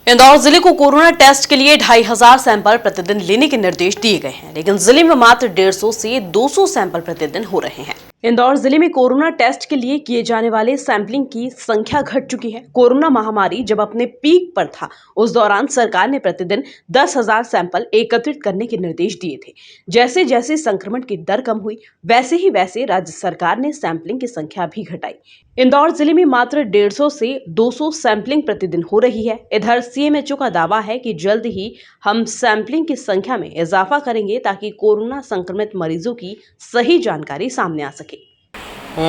इंदौर जिले को corona test के लिए 2500 सैंपल प्रतिदिन लेने के निर्देश दिए गए हैं, लेकिन जिले में मात्र 150 से 200 सैंपल प्रतिदिन हो रहे हैं। इंदौर जिले में कोरोना टेस्ट के लिए किए जाने वाले सैंपलिंग की संख्या घट चुकी है। कोरोना महामारी जब अपने पीक पर था, उस दौरान सरकार ने प्रतिदिन 10,000 सैंपल एकत्रित करने के निर्देश दिए थे। जैसे जैसे संक्रमण की दर कम हुई, वैसे राज्य सरकार ने सैंपलिंग की संख्या भी घटाई। इंदौर जिले में मात्र 150 से 200 सैंपलिंग प्रतिदिन हो रही है। इधर सीएमएचओ का दावा है कि जल्द ही हम सैंपलिंग की संख्या में इजाफा करेंगे ताकि कोरोना संक्रमित मरीजों की सही जानकारी सामने आ सके।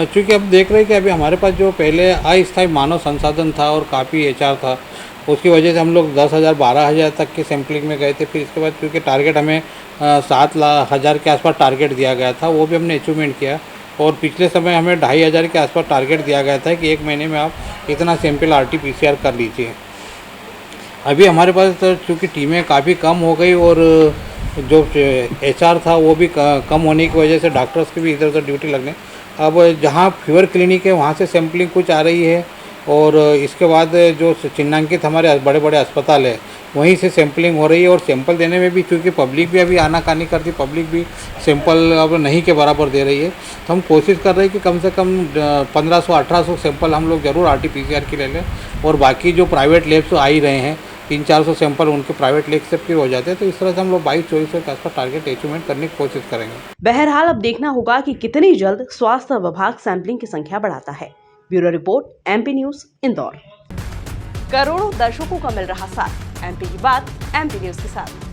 चूँकि अब देख रहे हैं कि अभी हमारे पास जो पहले अस्थायी मानव संसाधन था और काफ़ी एचआर था, उसकी वजह से हम लोग 10,000 12,000 तक की सैम्पलिंग में गए थे। फिर इसके बाद क्योंकि टारगेट हमें 7,000 के आसपास टारगेट दिया गया था, वो भी हमने अचीवमेंट किया। और पिछले समय हमें 2,500 के आसपास टारगेट दिया गया था कि एक महीने में आप इतना सैंपल RT-PCR कर लीजिए। अभी हमारे पास तो चूँकि टीमें काफ़ी कम हो गई और जो एचआर था वो भी कम होने की वजह से डॉक्टर्स की भी इधर उधर ड्यूटी लगने, अब जहाँ फीवर क्लिनिक है वहाँ से सैम्पलिंग कुछ आ रही है और इसके बाद जो चिन्हांकित हमारे बड़े बड़े अस्पताल है वहीं से सैम्पलिंग हो रही है। और सैंपल देने में भी चूँकि पब्लिक भी अभी आनाकानी करती, पब्लिक भी सैंपल अब नहीं के बराबर दे रही है, तो हम कोशिश कर रहे हैं कि कम से कम 1500-1800 सैंपल हम लोग ज़रूर RT-PCR की ले लें। और बाकी जो प्राइवेट लैब्स आ ही रहे हैं, 300-400 सैंपल उनके प्राइवेट लेग से फिर हो जाते हैं। तो इस तरह से हम लोग 22-2400 के आसपास टारगेट अचीवमेंट करने की कोशिश करेंगे। बहरहाल अब देखना होगा कि कितनी जल्द स्वास्थ्य विभाग सैंपलिंग की संख्या बढ़ाता है। Bureau report, MP news, Indore. करोड़ों दर्शकों का मिल रहा साथ। MP की बात, MP न्यूज के साथ।